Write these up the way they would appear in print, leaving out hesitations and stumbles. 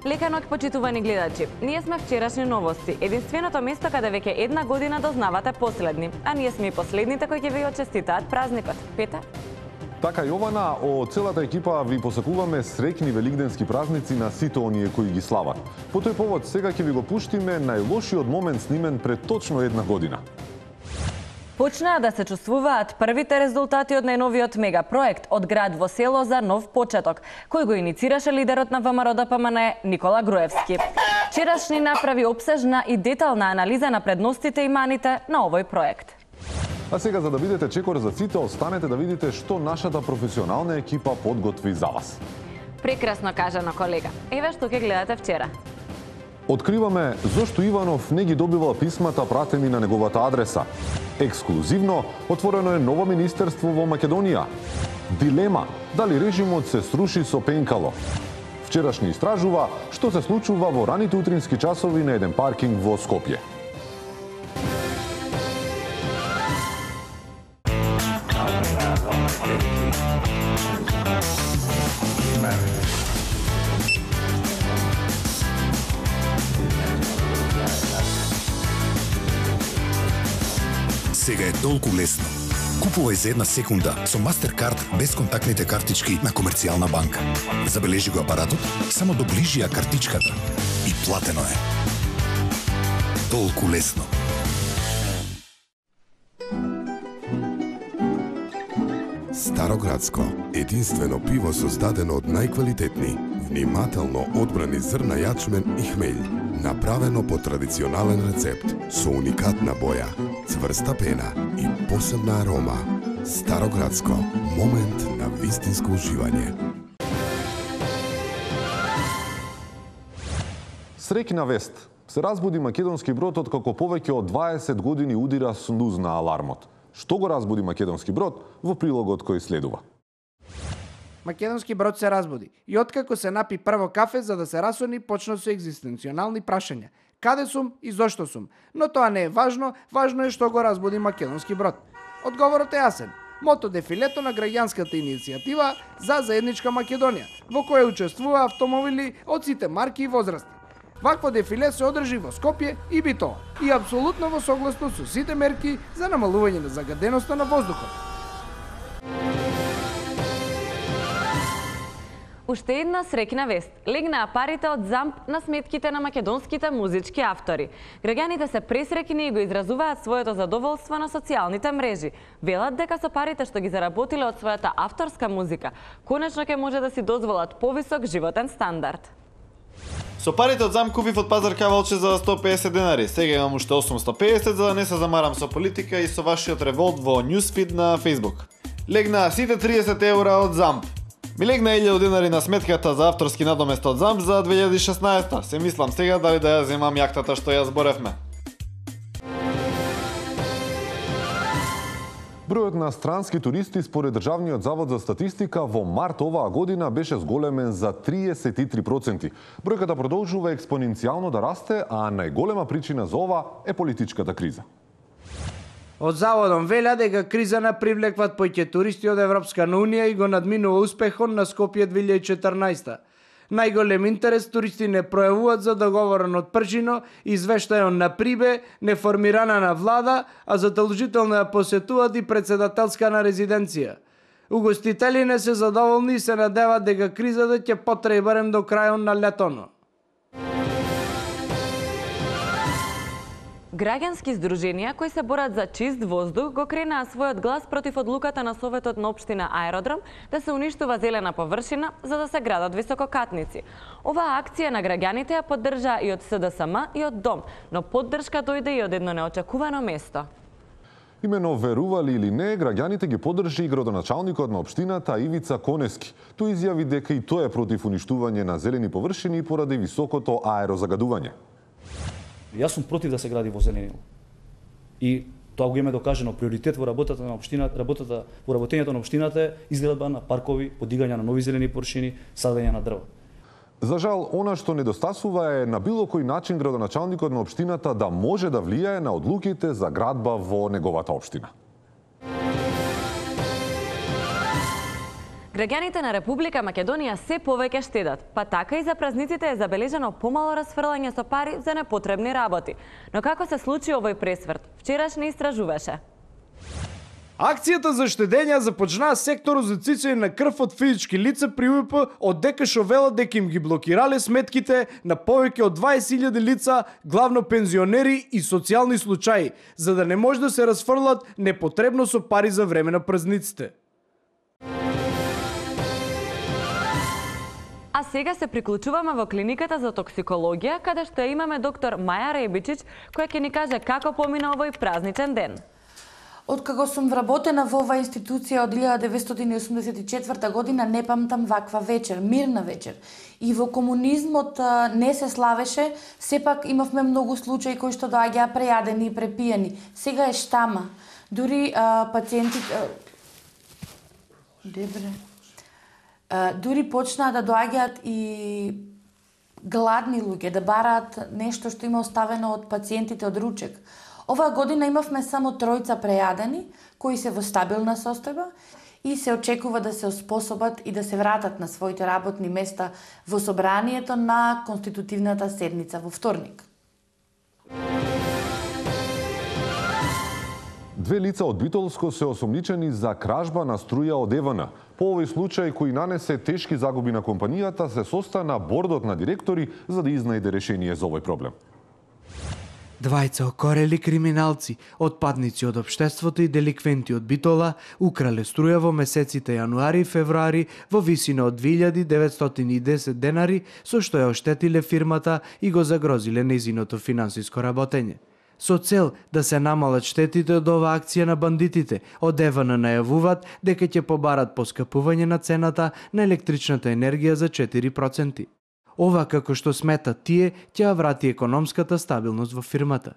Лека ноќ, почитувани гледачи. Ние сме вчерашни новости, единственото место каде веќе една година дознавате последни, а ние сме и последните кои ќе ви очеститаат празникот. Петар? Така Јована, од целата екипа ви посакуваме среќни велигденски празници на сите оние кои ги слават. По тој повод сега ќе ви го пуштиме најлошиот момент снимен пред точно една година. Почнаа да се чувствуваат првите резултати од најновиот мегапроект од град во село за нов почеток, кој го иницираше лидерот на ВМРО-ДПМН Никола Груевски. Вчерашни направи опсежна и детална анализа на предностите и маните на овој проект. А сега, за да видите чекор за сите, останете да видите што нашата професионална екипа подготви за вас. Прекрасно кажано, колега. Еве што ќе гледате вчера. Откриваме зошто Иванов не ги добивал писмата пратени на неговата адреса. Ексклузивно отворено е ново министерство во Македонија. Дилема дали режимот се сруши со пенкало. Вчерашни истражува што се случува во раните утрински часови на еден паркинг во Скопје. Сега е толку лесно. Купувај за една секунда со Mastercard без контактните картички на Комерцијална банка. Забележи го апаратот, само доближи ја картичката и платено е. Толку лесно. Староградско, единствено пиво создадено од најквалитетни, внимателно одбрани зрна јачмен и хмелј, направено по традиционален рецепт, со уникатна боја, цврста пена и посебна арома. Староградско, момент на вистинско уживање. Среќна вест. Се разбуди македонски брод откако повеќе од 20 години удира снуз на алармот. Што го разбуди македонски брод во прилогот кој следува. Македонски брод се разбуди и откако се напи прво кафе за да се расони, почна со екзистенционални прашања. Каде сум и зошто сум? Но тоа не е важно, важно е што го разбуди македонски брод. Одговорот е јасен. Мото дефилето на граѓанската иницијатива за заедничка Македонија, во која учествува автомобили од сите марки и возрасти. Вакво дефиле се одржи во Скопје и Битола и апсолутно во согласност со сите мерки за намалување на загаденоста на воздухот. Уште една среќна вест. Легнаа парите од ЗАМП на сметките на македонските музички автори. Граѓаните се пресреќни и го изразуваат своето задоволство на социјалните мрежи. Велат дека со парите што ги заработиле од својата авторска музика, конечно ќе може да си дозволат повисок животен стандард. Со парите од ЗАМП купив од пазар кавалче за 150 денари. Сега имам уште 850 за да не се замарам со политика и со вашиот револт во Newsfeed на Facebook. Легнаа сите 30 евра од ЗАМП. Ми легна 1000 денари на сметката за авторски надомест од ЗАМП за 2016. Се мислам сега дали да ја земам јахтата што ја зборевме. Бројот на странски туристи според Државниот завод за статистика во март оваа година беше зголемен за 33%. Бројката продолжува експоненцијално да расте, а најголема причина за ова е политичката криза. Од заводом велја дека криза на привлекват поќе туристи од Европска Унија и го надминува успехот на Скопје 2014. Најголем интерес туристи не пројавуваат за договорен од прчино, извештајон на Прибе, неформирана на влада, а задолжително ја посетуваат и председателска на резиденција. Угостители не се задоволни и се надеваат дека кризата ќе потрае барем до крајот на летоно. Граѓански здруженија кои се борат за чист воздух го кренаа својот глас против одлуката на Советот на општина Аеродром да се уништува зелена површина за да се градат висококатници. Оваа акција на граѓаните ја поддржаа и од СДСМ и од ДОМ, но поддршка дојде и од едно неочекувано место. Имено верували или не, граѓаните ги поддржи и градоначалникот на општината Ивица Конески. Тој изјави дека и тој е против уништување на зелени површини поради високото аерозагадување. Јас сум против да се гради во зеленило. И тоа го има докажано приоритет во работата на општината, во работењето на општината е изградба на паркови, подигање на нови зелени површини, садење на дрва. За жал, она што недостасува е на било кој начин градоначалникот на општината да може да влијае на одлуките за градба во неговата општина. Граѓаните на Република Македонија се повеќе штедат, па така и за празниците е забележано помало расфрлање со пари за непотребни работи. Но како се случи овој пресврт? Вчерашни истражуваше. Акцијата за штедење започнаа секторот за цицење на крв од физички лица при УП, од дека шо велат дека им ги блокирале сметките на повеќе од 20.000 лица, главно пензионери и социјални случаи, за да не може да се расфрлат непотребно со пари за време на празниците. А сега се приклучуваме во клиниката за токсикологија, каде што имаме доктор Маја Ребичич, која ќе ни каже како помина овој празничен ден. Откако сум вработена во оваа институција од 1984 година, не памтам ваква вечер, мирна вечер. И во комунизмот не се славеше, сепак имавме многу случаи кои што доаѓаа прејадени и препиени. Сега е штама. Дури пациентите... Дури почнаа да доаѓаат и гладни луѓе, да бараат нешто што има оставено од пациентите од ручек. Оваа година имавме само 3 прејадени, кои се во стабилна состојба и се очекува да се оспособат и да се вратат на своите работни места во собранието на конститутивната седница во вторник. Две лица од Битолско се осомничени за кражба на струја од ЕВН. По овој случај, кој нанесе тешки загуби на компанијата, се состана бордот на директори за да изнајде решение за овој проблем. Двајца окорели криминалци, отпадници од општеството и деликвенти од Битола, украле струја во месеците јануари и февруари во висина од 2910 денари, со што ја оштетиле фирмата и го загрозиле нејзиното финансиско работење. Со цел да се намалат штетите од оваа акција на бандитите, од ЕВН најавуваат дека ќе побарат поскапување на цената на електричната енергија за 4%. Ова, како што сметат тие, ќе ја врати економската стабилност во фирмата.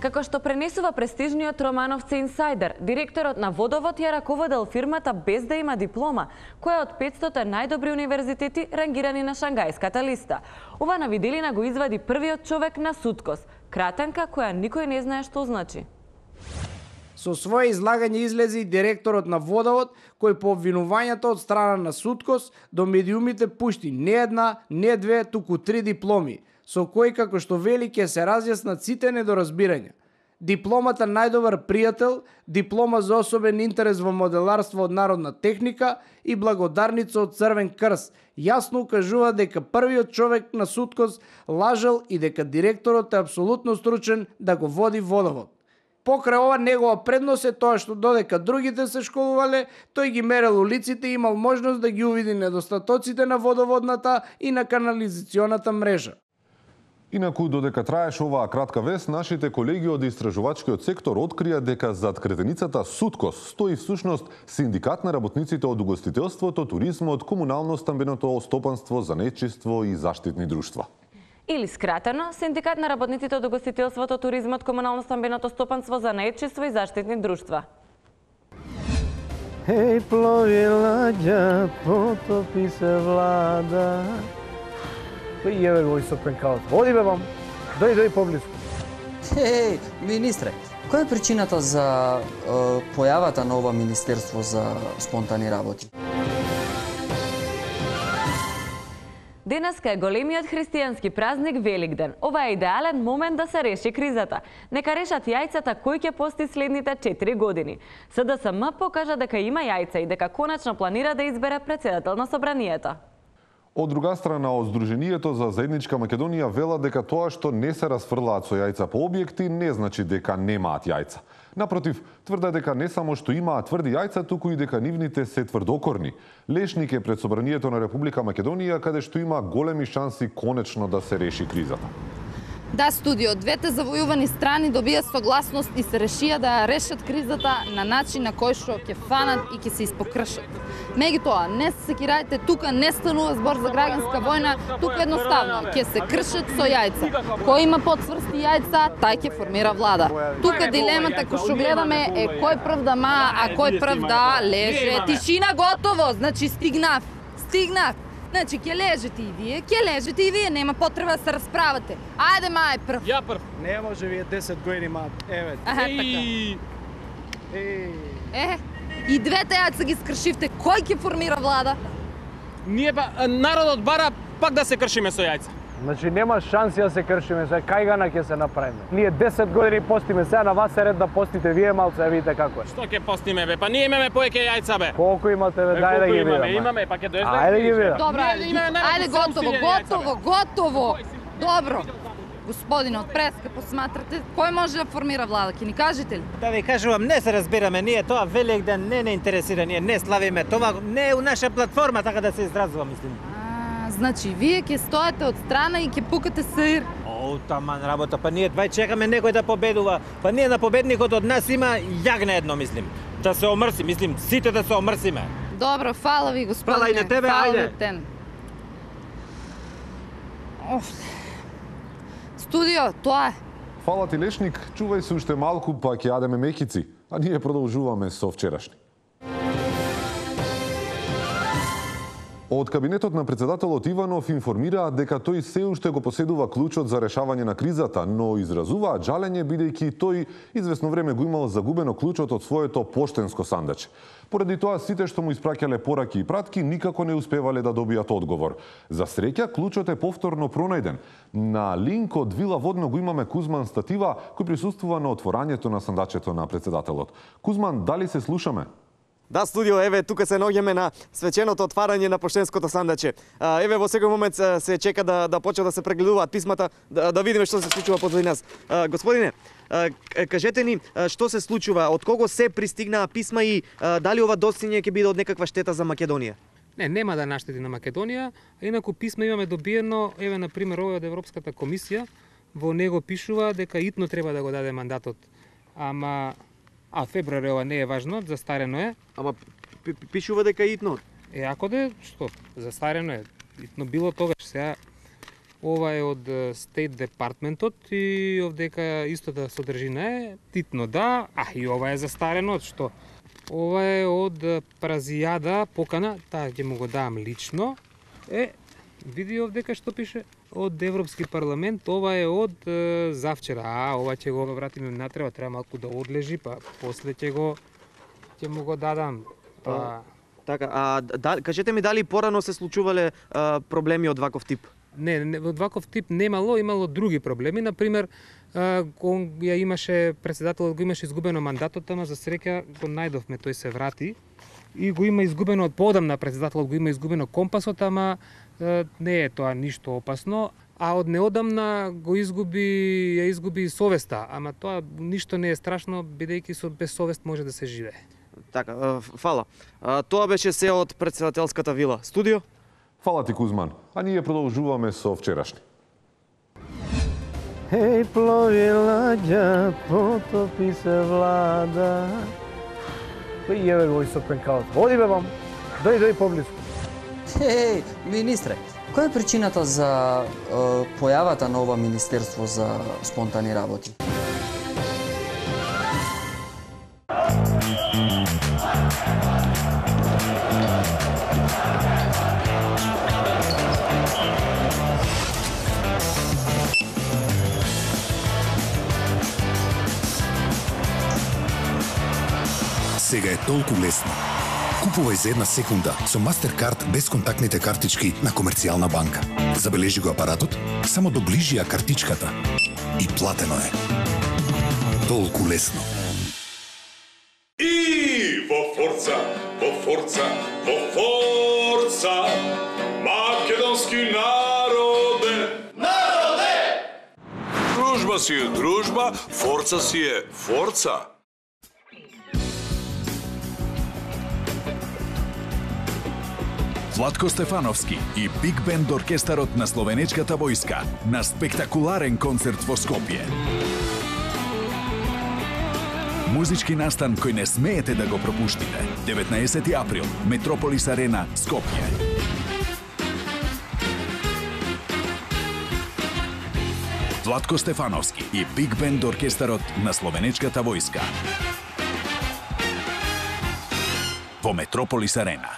Како што пренесува престижниот Романовци инсайдер, директорот на Водовод ја раководел фирмата без да има диплома, која од 500 најдобри универзитети рангирани на Шангајската листа. Ова на виделина го извади првиот човек на Суткос, кратенка која никој не знае што значи. Со свое излагање излезе и директорот на Водовод, кој по обвинувањата од страна на Суткос до медиумите пушти не една, не две, туку 3 дипломи, со кои, како што вели, ќе се разјаснат сите недоразбирања. Дипломата најдобар пријател, диплома за особен интерес во моделарство од народна техника и благодарница од Црвен крст јасно укажува дека првиот човек на Суткос лажал и дека директорот е апсолутно стручен да го води Водовод. Покрај ова негова предност е тоа што додека другите се школувале, тој ги мерел улиците и имал можност да ги увиди недостатоците на водоводната и на канализационата мрежа. Инаку, додека траеше оваа кратка вест, нашите колеги од истражувачкиот сектор открија дека зад кретеницата Суткос стои всушност Синдикат на работниците од угостителството, туризмот, комунално-стамбеното стопанство, занетчиство и заштитни друштва. Или скратено, Синдикат на работниците од угостителството, туризмот, комунално-стамбеното стопанство, занетчиство и заштитни друштва. Хеј, плови ладја, потопи се влада. Кој еве го истопен каот? Води бе вам, дојди поблиску. Хеј, министре, која е причината за појавата на ова Министерство за спонтани работи? Денеска е големиот христијански празник Великден. Ова е идеален момент да се реши кризата. Нека решат јајцата кој ќе пости следните 4 години. СДСМ покажа дека има јајца и дека конечно планира да избере председател на собранието. Од друга страна, од Сдруженијето за заедничка Македонија вела дека тоа што не се расфрлаат со јајца по објекти не значи дека немаат јајца. Напротив, тврда дека не само што имаат тврди јајца, туку и дека нивните се тврдокорни. Лешник е пред собранието на Република Македонија, каде што има големи шанси конечно да се реши кризата. Да, студио, двете завојувани страни добија согласност и се решија да ја решат кризата на начин на кој што ќе фанат и ќе се испокршат. Меѓутоа, не се секирајте, тука не станува збор за граѓанска војна, тука едноставно ќе се кршат со јајца. Кој има потврсти јајца, тај ќе формира влада. Тука дилемата кој што гледаме е кој прв да ма, а кој прв да леже. Тишина, готово, значи стигнав. Значи, ќе лежите и вие, нема потреба да се расправате. Ајде, мај прв. Ја прв. Не може, вие 10 години имаат. Еве. И двете јајца ги скршивте. Кој ќе формира влада? Ние народот бара пак да се кршиме со јајца. Значи нема шанси да се кршиме, сега кајгана ќе се направиме. Ние 10 години постиме, сега на вас е ред да постите вие малце, да видите како е. Што ќе постиме бе? Па ние имаме повеќе јајца бе. Колку имате бе, дај да ги видам. Имаме, па ќе дојдеш. Ајде ги видам. Добро, ајде готово. Добро. Господине, од преска посматрате, кој може да формира влада? Ќе ни кажете ли? Да ви кажувам, не се разбираме, ние тоа Великден не интересира, ние не славиме, това не е у наша платформа, така да се изразува, мислим. Значи, вие ќе стоите од страна и ќе пукате сир. О, таман работа, па ние двај чекаме некој да победува. Па ние на победникот од нас има јагне едно, мислим. Да се омрси, мислим, сите да се омрсиме. Добро, фала ви, господине. Фала и на тебе, ајде. Студио, тоа е. Фала ти, Лешник, чувај се уште малку, па ќе јадеме мекици, а ние продолжуваме со вчерашни. Од кабинетот на председателот Иванов информираат дека тој се уште го поседува клучот за решавање на кризата, но изразуваат жалење бидејќи тој извесно време го имал загубено клучот од своето поштенско сандаче. Поради тоа сите што му испраќале пораки и пратки никако не успевале да добијат одговор. За среќа клучот е повторно пронајден. На линк од Вила Водно го имаме Кузман Статива кој присуствува на отворањето на сандачето на председателот. Кузман, дали се слушаме? Да, студио, еве, тука се наоѓаме на свеченото отварање на поштенското сандаче. Еве, во секој момент се чека да почне да се прегледуваат писмата, да видиме што се случува позади нас. Господине, кажете ни што се случува, од кого се пристигнаа писма и дали ова достигне ќе биде од некаква штета за Македонија? Не, нема да наштети на Македонија, а инаку писма имаме добиено, еве, например, овој од Европската комисија, во него пишува дека итно треба да го даде мандатот. Февруари ова не е важно, застарено е. Ама пишува дека итно. Ако де, што? Застарено е. Итно било тогаш. Сега ова е од State Departmentот и овдека истата содржина е итно да, и ова е застарено, што? Ова е од Празијада покана, таа ќе му го дам лично. Види овдека што пише од Европски парламент, ова е од завчера. Ова ќе го вратиме натреба, треба малку да одлежи, па после ќе му го дадам. Така, кажете ми дали порано се случувале проблеми од ваков тип? Не, од ваков тип немало, имало други проблеми. Например, ја имаше председателот, го имаше изгубено мандатот, ама за среќа го најдовме, тој се врати. И го има изгубено од поодамна председателот, го има изгубено компасот, ама не е тоа ништо опасно, а од неодамна ја изгуби совеста, ама тоа ништо не е страшно, бидејќи без совест може да се живее. Така, фала. Тоа беше се од председателската вила. Студио? Фала ти, Кузман, а ние продолжуваме со вчерашни. Плови ладја, потопи се влада. Еве го со пенкалот. Оди бе вам. Дојди поблизу. Министре, која е причината за појавата на ова Министерство за спонтани работи? Сега е толку лесно. Купувај за една секунда со Мастеркард без контактните картички на Комерцијална банка. Забележи го апаратот, само доближи ја картичката и платено е. Толку лесно. И во Форца, македонски народе! Дружба си е дружба, Форца си е Форца. Владко Стефановски и Биг Бенд оркестарот на Словенечката војска на спектакуларен концерт во Скопје. Музички настан кој не смеете да го пропуштите. 19 април, Метрополис Арена, Скопје. Владко Стефановски и Биг Бенд оркестарот на Словенечката војска во Метрополис Арена.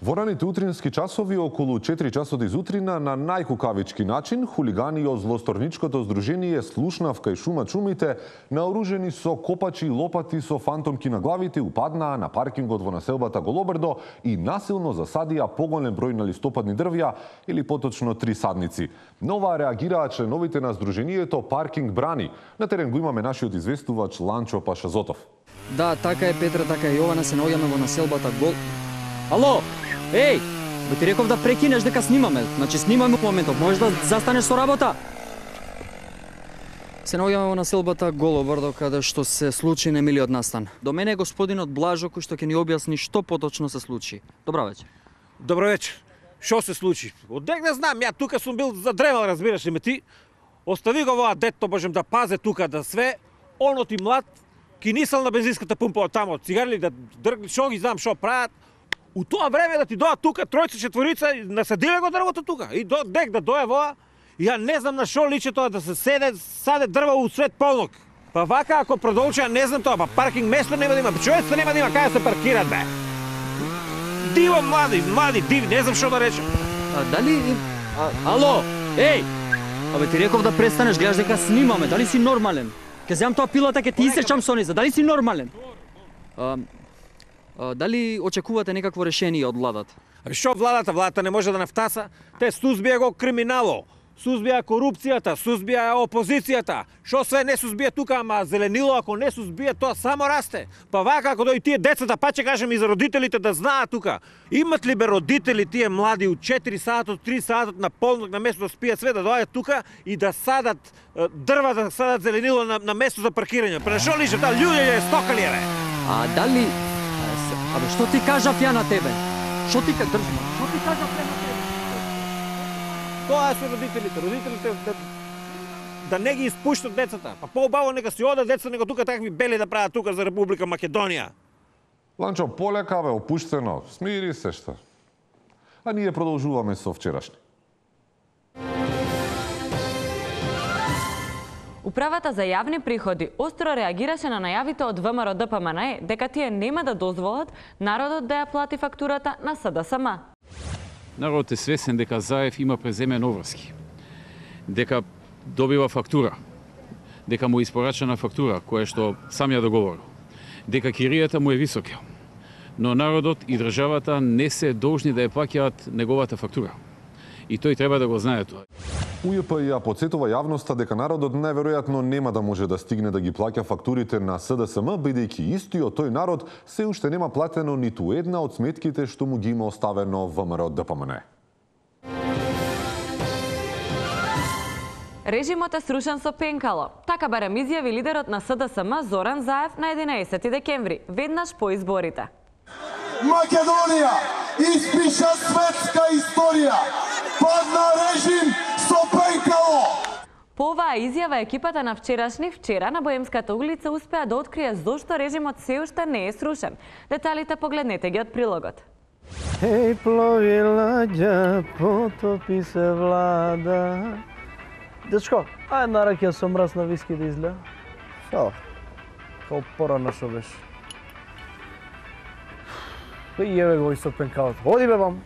Во раните утрински часови, околу 4 часот изутрина, на најкукавички начин, хулигани од злосторничкото здружение Слушнав кај шумите, наоружени со копачи и лопати со фантомки на главите, упаднаа на паркингот во населбата Голобрдо и насилно засадија поголем број на листопадни дрвја, или поточно 3 садници. На ова реагираа членовите на здруженијето Паркинг брани. На терен го имаме нашиот известувач Ланчо Пашазотов. Да, така е, Петра, така е, Јована, се наоѓаме во населбата Ало! Еј! Бе ти реков да прекинеш дека снимаме. Значи снимаме во моментот. Можеш да застанеш со работа? Се наоѓаме во населбата Голобрдо, каде што се случи немилиот настан. До мене е господинот Блажо, кој што ќе ни објасни што поточно се случи. Добра вечер. Добро вечер. Што се случи? Одек не знам, ја тука сум бил задремал, разбираш ли ме ти? Остави го воа дето, можем да пазе тука да све. Онот и млад, кинисал на бензинската пумпа од тамо, цигарли да дргли, шо ги знам, шо прават. У тоа време да ти доа тука тројца, четворица, насадиле го дрвото тука. И дек да дое воа, ја не знам на шо личи тоа да се саде дрва у свет полнок. Па вака ако продолжи, не знам тоа, па паркинг место нема да има, човеците нема да има каде се паркират, бе. Диво млади, диви, не знам шо да речем. Дали... Ало, еј! Абе ти реков да престанеш, гледаш дека снимаме, дали си нормален? Ке земам тоа пилата, ке ти исечам со низа, дали си нормален? Дали очекувате некакво решение од владата? Абе што владата? Владата не може да нафтаса. Те сузбија го криминало, сузбија корупцијата, сузбија опозицијата. Што све не сузбија тука, ама зеленило ако не сузбија, тоа само расте. Па вака ако дојдат тие децата, па ќе кажем и за родителите да знаат тука. Имат ли бе родители тие млади у 4 сатот, 3 сатот на полнок на место да спијат све, да доаѓат тука и да садат дрва, да садат зеленило на место за паркирање? Па што лише, таа луѓе е стокали е, бе. А дали... Абе, што ти кажав ја на тебе? Што ти кажав ја на тебе? Тоа се родителите да не ги испуштат децата. Па поубаво нека си одат деца, него тука такви бели да прават тука за Република Македонија. Ланчо, полека бе, опуштено, смири се што. А ние продолжуваме со вчерашни. Управата за јавни приходи остро реагираше на најавите од ВМРО ДПМНЕ дека тие нема да дозволат народот да ја плати фактурата на СДСМ. Народот е свесен дека Заев има преземен обврски, дека добива фактура, дека му е испорачена фактура која што сам ја договорил, дека киријата му е висока, но народот и државата не се должни да ја плаќаат неговата фактура. И тој треба да го знае тоа. УЈП ја подсетува јавноста дека народот најверојатно нема да може да стигне да ги плаќа фактурите на СДСМ, бидејќи истиот тој народ се уште нема платено ниту една од сметките што му ги има оставено ВМРО ДПМНЕ. Режимот е срушен со пенкало. Така барем изјави лидерот на СДСМ Зоран Заев на 11 декември, веднаш по изборите. Македонија испиша светска историја. Падна режим со пенкало. По оваа изјава екипата на вчера на Боемската улица успеа да открие зошто режимот се уште не е срушен. Деталите погледнете ги од прилогот. Еј, плови ладја, потопи се влада. Дечко, ајде на ракија со мрасна виски да излеа. Шо? Као порано шо беше. Еве го со пенкалот. Оди бе вам.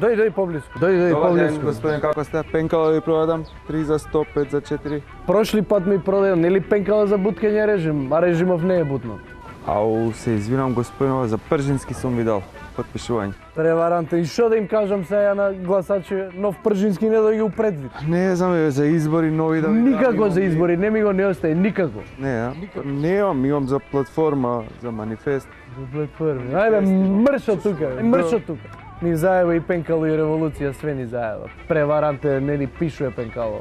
Дојди поблиску. Дојди поблиску. Господин, како сте? Пенкало ви продадам 3 за 100, 5 за 4. Прошли пат ми продај, нели пенкало за буткање режим, а режимов не е бутно. Ау, се извинам господино, за пржински сум ви дал потпишување. Преваранте, и што да им кажам сега на гласачи, нов пржински не да ги упредвид. Не знам, за избори нови да... Никако за избори, не ми го не остаje, никако. Не, а? Не имам за платформа, за манифест. За платформа. Ајде, мрш од тука, мрш од тука. Ни заева и пенкало и револуција, све ни заева. Преваранте, не ни пишуе пенкало.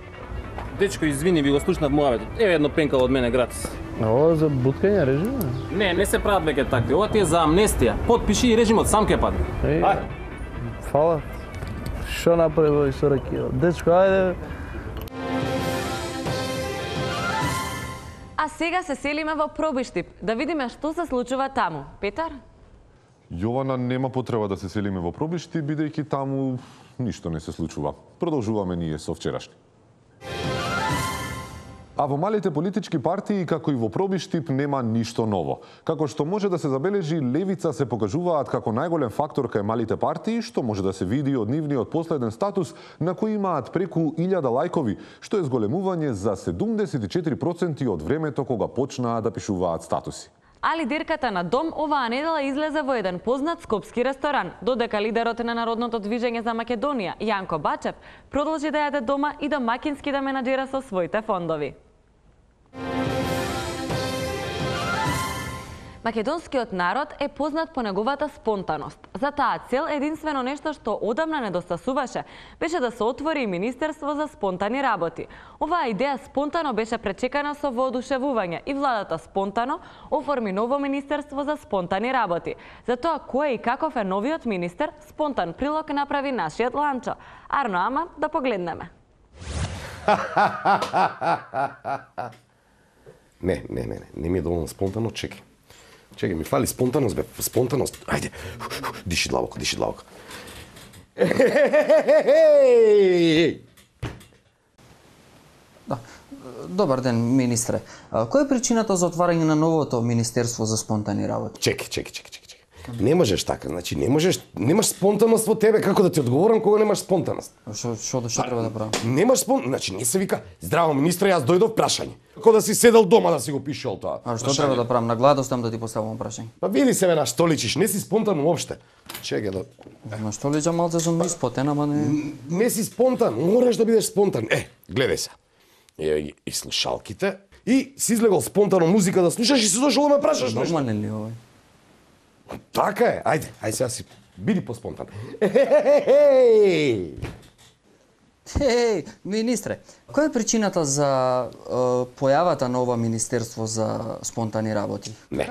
Дечко, извини, ви го слушнав муабетот. Еве едно пенкало од мене гратис. Ова за буткање режима? Не се прават веќе такви. Ова ти е за амнестија. Потпиши и режимот сам ќе падне. Ајде. Фала. Што направи со ракија? Дечко, ајде. А сега се селиме во Пробиштип, да видиме што се случува таму. Петар? Јована, нема потреба да се селиме во Пробишти, бидејќи таму ништо не се случува. Продолжуваме ние со вчерашни. А во малите политички партии, како и во пробиштип, нема ништо ново. Како што може да се забележи, левица се покажуваат како најголем фактор кај малите партии, што може да се види од нивниот последен статус, на кој имаат преку 1000 лајкови, што е зголемување за 74% од времето кога почнаа да пишуваат статуси. А лидерката на Дом оваа недела излезе во еден познат скопски ресторан, додека лидерот на Народното движење за Македонија, Јанко Бачев, продолжи да јаде дома и домаќински да менаџера со своите фондови. Македонскиот народ е познат по неговата спонтаност. За таа цел единствено нешто што одамна недостасуваше беше да се отвори Министерство за спонтани работи. Оваа идеја спонтано беше пречекана со воодушевување и владата спонтано оформи ново Министерство за спонтани работи. За тоа кој и каков е новиот министер, спонтан прилог направи нашиот Ланчо. Арно Ама, да погледнеме. Не ми е доволно спонтано, чекай, ми фали спонтаност, бе, спонтаност. Ајде, диши длабоко. Да. Добар ден, министре. Која е причината за отварање на новото Министерство за спонтани работи? Чекай. Не можеш така, значи немаш спонтаност во тебе, како да ти одговорам кога немаш спонтаност? Што треба да правам? Немаш спонтаност, значи не се вика, здраво министре, јас дојдов прашање. Како да си седел дома да си го пишел тоа. А што треба да правам? На гладостам да ти поставам прашање? Па види себе на што личиш, не си спонтан уопште. Чекај да... На што личам малце сум испотен, ама не... Не си спонтан, мораш да бидеш спонтан. Гледај се. И слушалките, и си излегол спонтано музика да слушаш и си дошол да ме прашаш нешто. Нормален ли овој? Така е, ајде сега си биди поспонтан. Министре, која е причината за појавата на ова Министерство за спонтани работи? Не.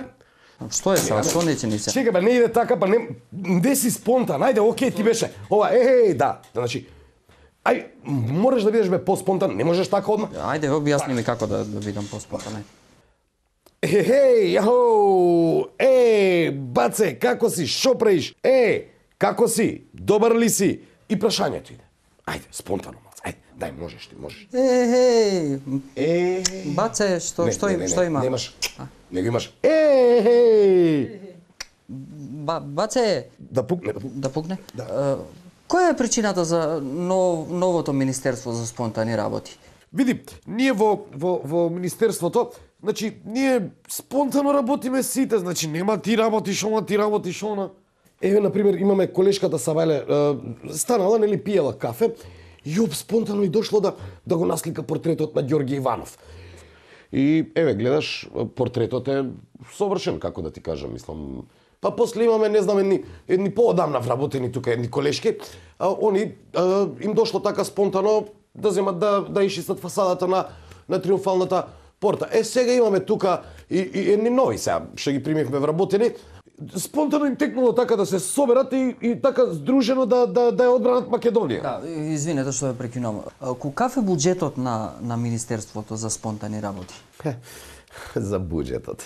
Што е сега, што не се? Чекај, бе, не иде така, па не си спонтан. Ајде, окей, ти беше. Ова, да. Значи, можеш да бидеш бе поспонтан, не можеш така одма. Ајде, објасни ми како да бидам поспонтан. Баце, како си, шо правиш? Како си, добар ли си? И прашањето иде. Ајде, спонтано, ајде, дај, можеш ти. Баце, што има? Немаш, не го имаш. Баце... Да пукне. Која е причината за новото Министерство за спонтани работи? Види, ние во Министерството, значи, ние спонтано работиме сите, значи, нема ти работиш она. Еве, например, имаме колешката Савајле, станала, нели, пиела кафе, и спонтано и дошло да го наслика портретот на Ѓорѓе Иванов. И, еве, гледаш, портретот е совршен, како да ти кажам, мислам. Па после имаме, не знам, едни поодамна вработени тука, едни колешки, они им дошло така спонтано да земат да ишистат фасадата на Триумфалната порта. Сега имаме тука и едни нови сега, што ги примивме вработени. Спонтано им текнало така да се соберат и така здружено да ја одбранат Македонија. Да, извинете што ве прекинувам. Каков е буџетот на Министерството за спонтани работи? За буџетот.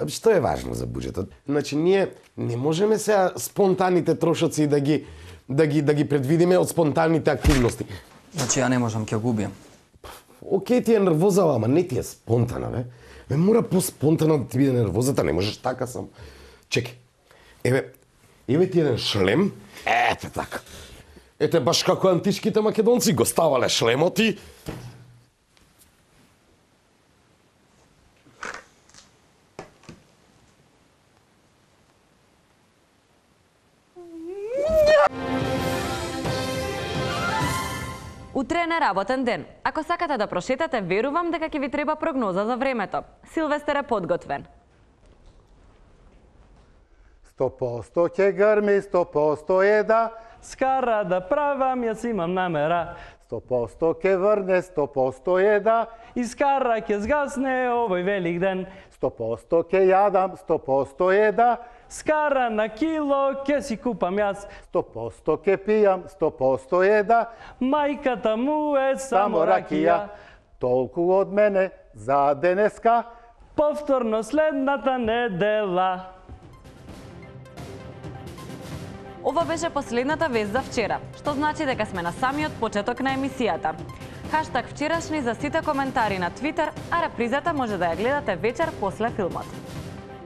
Што е важно за буџетот? Значи, ние не можеме сега спонтаните трошоци да ги предвидиме од спонтанните активности. Значи, ја не можам, ќе губам. Океј, ти е нервозава, ама не ти е спонтана, бе. Мора по-спонтана да ти биде нервозата, не можеш така сам. Чекай, еве ти еден шлем, ете така. Ете баш како античките македонци го ставале шлемот и... Утре е неработен ден. Ако сакате да прошетате, верувам дека ќе ви треба прогноза за времето. Силвестер е подготвен. 100% ќе грми, 100% е да скара да правам, јас имам намера. 100% ќе врне, 100% е да искара ќе згасне овој велик ден. 100% ќе јадам, 100% е да скара на кило ќе си купам јас. 100% ќе пијам, 100% е да мајката му е само ракија. Толку од мене за денеска, повторно следната недела. Ова беше последната вест за вчера, што значи дека сме на самиот почеток на емисијата. Хаштаг вчерашни за сите коментари на Твитер, а репризата може да ја гледате вечер после филмот.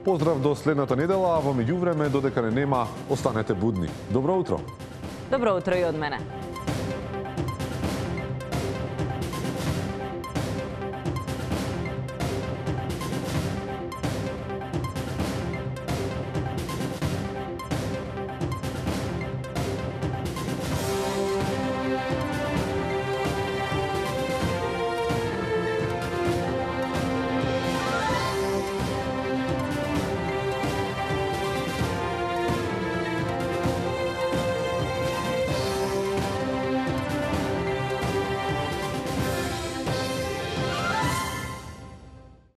Поздрав до следната недела, а во меѓувреме, додека не нема, останете будни. Добро утро! Добро утро и од мене.